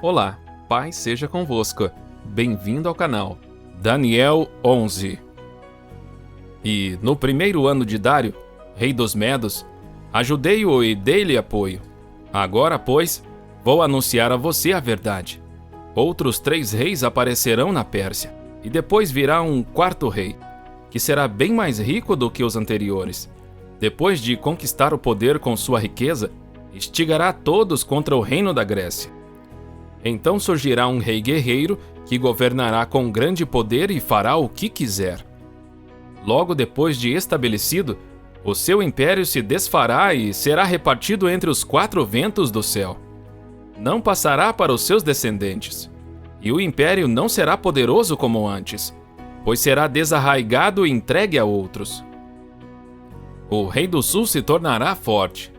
Olá, paz seja convosco. Bem-vindo ao canal. Daniel 11. E no primeiro ano de Dário, rei dos Medos, ajudei-o e dei-lhe apoio. Agora, pois, vou anunciar a você a verdade. Outros 3 reis aparecerão na Pérsia, e depois virá um 4º rei, que será bem mais rico do que os anteriores. Depois de conquistar o poder com sua riqueza, instigará todos contra o reino da Grécia. Então surgirá um rei guerreiro que governará com grande poder e fará o que quiser. Logo depois de estabelecido, o seu império se desfará e será repartido entre os 4 ventos do céu. Não passará para os seus descendentes, e o império não será poderoso como antes, pois será desarraigado e entregue a outros. O rei do sul se tornará forte,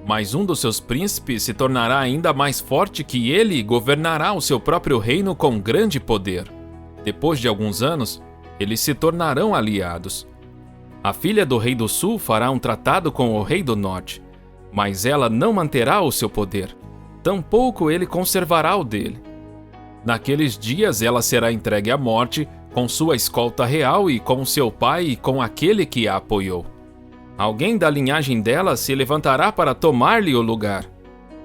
mas um dos seus príncipes se tornará ainda mais forte que ele e governará o seu próprio reino com grande poder. Depois de alguns anos, eles se tornarão aliados. A filha do rei do sul fará um tratado com o rei do norte, mas ela não manterá o seu poder, tampouco ele conservará o dele. Naqueles dias ela será entregue à morte, com sua escolta real e com seu pai e com aquele que a apoiou. Alguém da linhagem dela se levantará para tomar-lhe o lugar.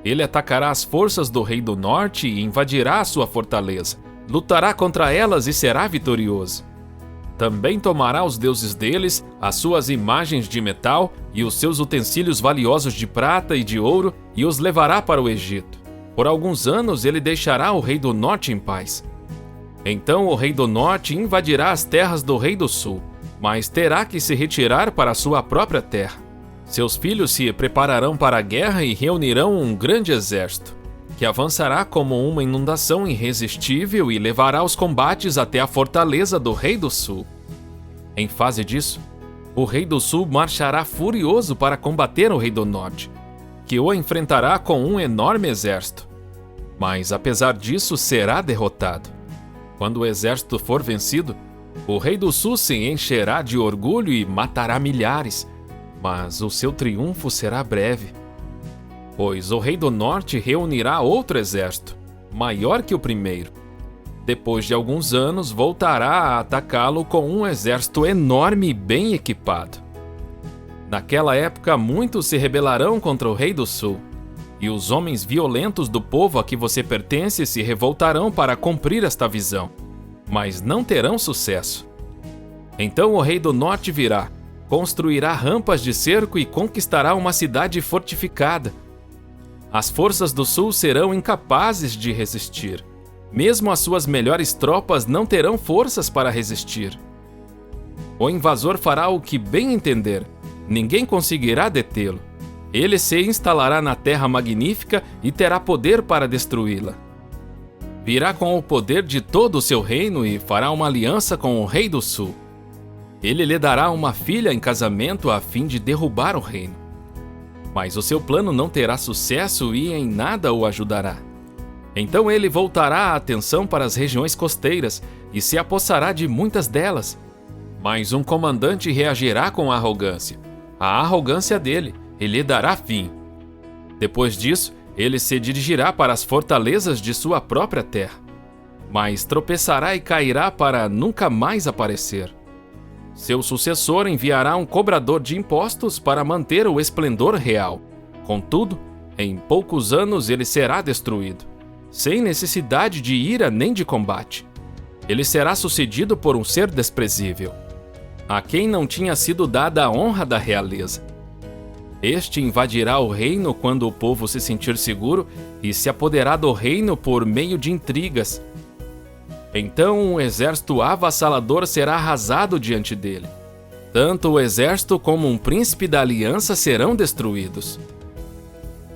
Ele atacará as forças do rei do norte e invadirá a sua fortaleza. Lutará contra elas e será vitorioso. Também tomará os deuses deles, as suas imagens de metal e os seus utensílios valiosos de prata e de ouro e os levará para o Egito. Por alguns anos ele deixará o rei do norte em paz. Então o rei do norte invadirá as terras do rei do sul, mas terá que se retirar para sua própria terra. Seus filhos se prepararão para a guerra e reunirão um grande exército, que avançará como uma inundação irresistível e levará os combates até a fortaleza do rei do sul. Em face disso, o rei do sul marchará furioso para combater o rei do norte, que o enfrentará com um enorme exército. Mas apesar disso, será derrotado. Quando o exército for vencido, o rei do sul se encherá de orgulho e matará milhares, mas o seu triunfo será breve. Pois o rei do norte reunirá outro exército, maior que o primeiro. Depois de alguns anos, voltará a atacá-lo com um exército enorme e bem equipado. Naquela época, muitos se rebelarão contra o rei do sul, e os homens violentos do povo a que você pertence se revoltarão para cumprir esta visão, mas não terão sucesso. Então o rei do norte virá, construirá rampas de cerco e conquistará uma cidade fortificada. As forças do sul serão incapazes de resistir. Mesmo as suas melhores tropas não terão forças para resistir. O invasor fará o que bem entender. Ninguém conseguirá detê-lo. Ele se instalará na terra magnífica e terá poder para destruí-la. Virá com o poder de todo o seu reino e fará uma aliança com o rei do sul. Ele lhe dará uma filha em casamento a fim de derrubar o reino. Mas o seu plano não terá sucesso e em nada o ajudará. Então ele voltará a atenção para as regiões costeiras e se apossará de muitas delas. Mas um comandante reagirá com arrogância. A arrogância dele, e lhe dará fim. Depois disso, ele se dirigirá para as fortalezas de sua própria terra, mas tropeçará e cairá para nunca mais aparecer. Seu sucessor enviará um cobrador de impostos para manter o esplendor real. Contudo, em poucos anos ele será destruído, sem necessidade de ira nem de combate. Ele será sucedido por um ser desprezível, a quem não tinha sido dada a honra da realeza. Este invadirá o reino quando o povo se sentir seguro e se apoderar do reino por meio de intrigas. Então um exército avassalador será arrasado diante dele. Tanto o exército como um príncipe da aliança serão destruídos.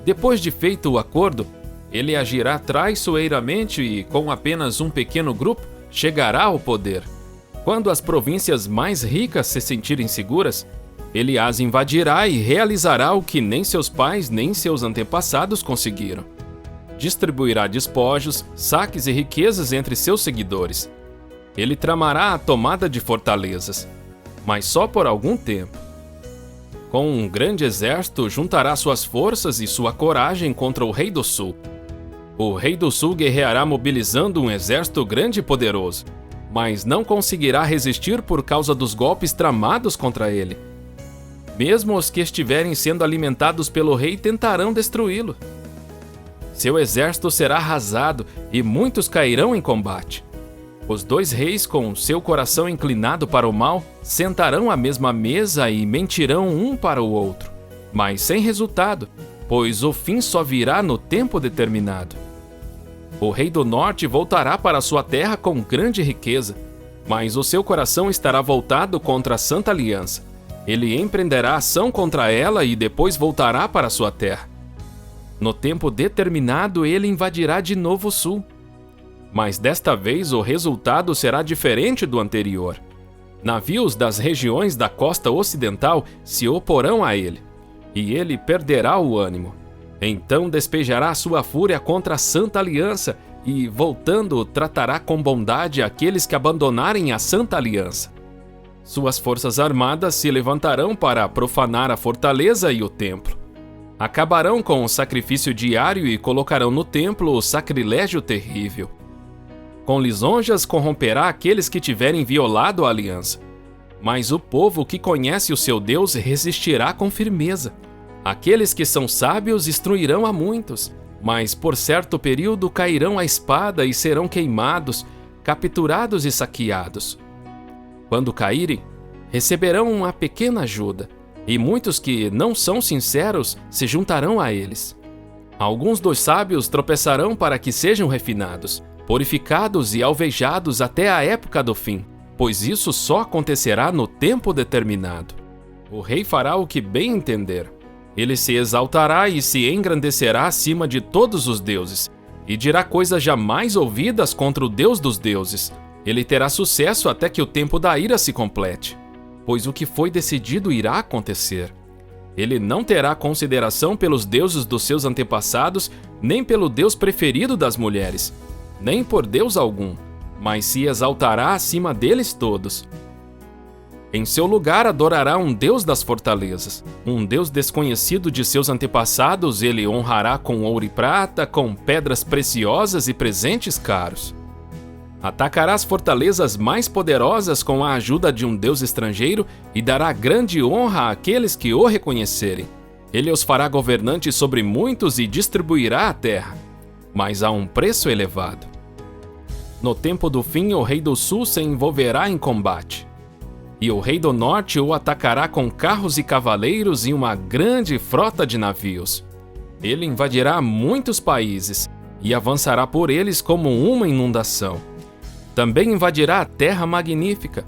Depois de feito o acordo, ele agirá traiçoeiramente e, com apenas um pequeno grupo, chegará ao poder. Quando as províncias mais ricas se sentirem seguras, ele as invadirá e realizará o que nem seus pais nem seus antepassados conseguiram. Distribuirá despojos, saques e riquezas entre seus seguidores. Ele tramará a tomada de fortalezas, mas só por algum tempo. Com um grande exército, juntará suas forças e sua coragem contra o rei do sul. O rei do sul guerreará mobilizando um exército grande e poderoso, mas não conseguirá resistir por causa dos golpes tramados contra ele. Mesmo os que estiverem sendo alimentados pelo rei tentarão destruí-lo. Seu exército será arrasado e muitos cairão em combate. Os dois reis, com seu coração inclinado para o mal, sentarão à mesma mesa e mentirão um para o outro, mas sem resultado, pois o fim só virá no tempo determinado. O rei do norte voltará para sua terra com grande riqueza, mas o seu coração estará voltado contra a Santa Aliança. Ele empreenderá ação contra ela e depois voltará para sua terra. No tempo determinado, ele invadirá de novo o sul. Mas desta vez o resultado será diferente do anterior. Navios das regiões da costa ocidental se oporão a ele, e ele perderá o ânimo. Então despejará sua fúria contra a Santa Aliança e, voltando, tratará com bondade aqueles que abandonarem a Santa Aliança. Suas forças armadas se levantarão para profanar a fortaleza e o templo. Acabarão com o sacrifício diário e colocarão no templo o sacrilégio terrível. Com lisonjas corromperá aqueles que tiverem violado a aliança. Mas o povo que conhece o seu Deus resistirá com firmeza. Aqueles que são sábios instruirão a muitos, mas por certo período cairão à espada e serão queimados, capturados e saqueados. Quando caírem, receberão uma pequena ajuda, e muitos que não são sinceros se juntarão a eles. Alguns dos sábios tropeçarão para que sejam refinados, purificados e alvejados até a época do fim, pois isso só acontecerá no tempo determinado. O rei fará o que bem entender. Ele se exaltará e se engrandecerá acima de todos os deuses, e dirá coisas jamais ouvidas contra o Deus dos deuses. Ele terá sucesso até que o tempo da ira se complete, pois o que foi decidido irá acontecer. Ele não terá consideração pelos deuses dos seus antepassados, nem pelo Deus preferido das mulheres, nem por Deus algum, mas se exaltará acima deles todos. Em seu lugar adorará um Deus das fortalezas, um Deus desconhecido de seus antepassados. Ele honrará com ouro e prata, com pedras preciosas e presentes caros. Atacará as fortalezas mais poderosas com a ajuda de um Deus estrangeiro e dará grande honra àqueles que o reconhecerem. Ele os fará governantes sobre muitos e distribuirá a terra, mas a um preço elevado. No tempo do fim, o rei do sul se envolverá em combate, e o rei do norte o atacará com carros e cavaleiros e uma grande frota de navios. Ele invadirá muitos países e avançará por eles como uma inundação. Também invadirá a terra magnífica.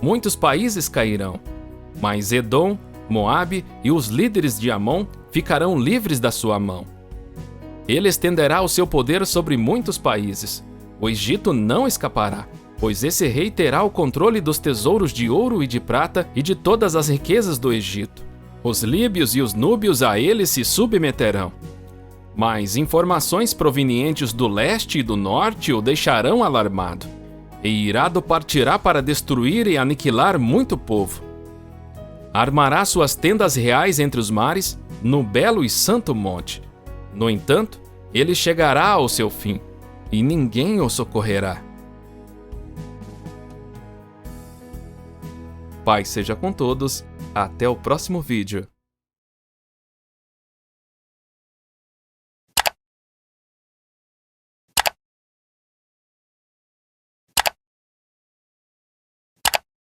Muitos países cairão, mas Edom, Moabe e os líderes de Amon ficarão livres da sua mão. Ele estenderá o seu poder sobre muitos países. O Egito não escapará, pois esse rei terá o controle dos tesouros de ouro e de prata e de todas as riquezas do Egito. Os líbios e os núbios a ele se submeterão. Mas informações provenientes do leste e do norte o deixarão alarmado, e irado partirá para destruir e aniquilar muito povo. Armará suas tendas reais entre os mares, no belo e santo monte. No entanto, ele chegará ao seu fim, e ninguém o socorrerá. Paz seja com todos, até o próximo vídeo.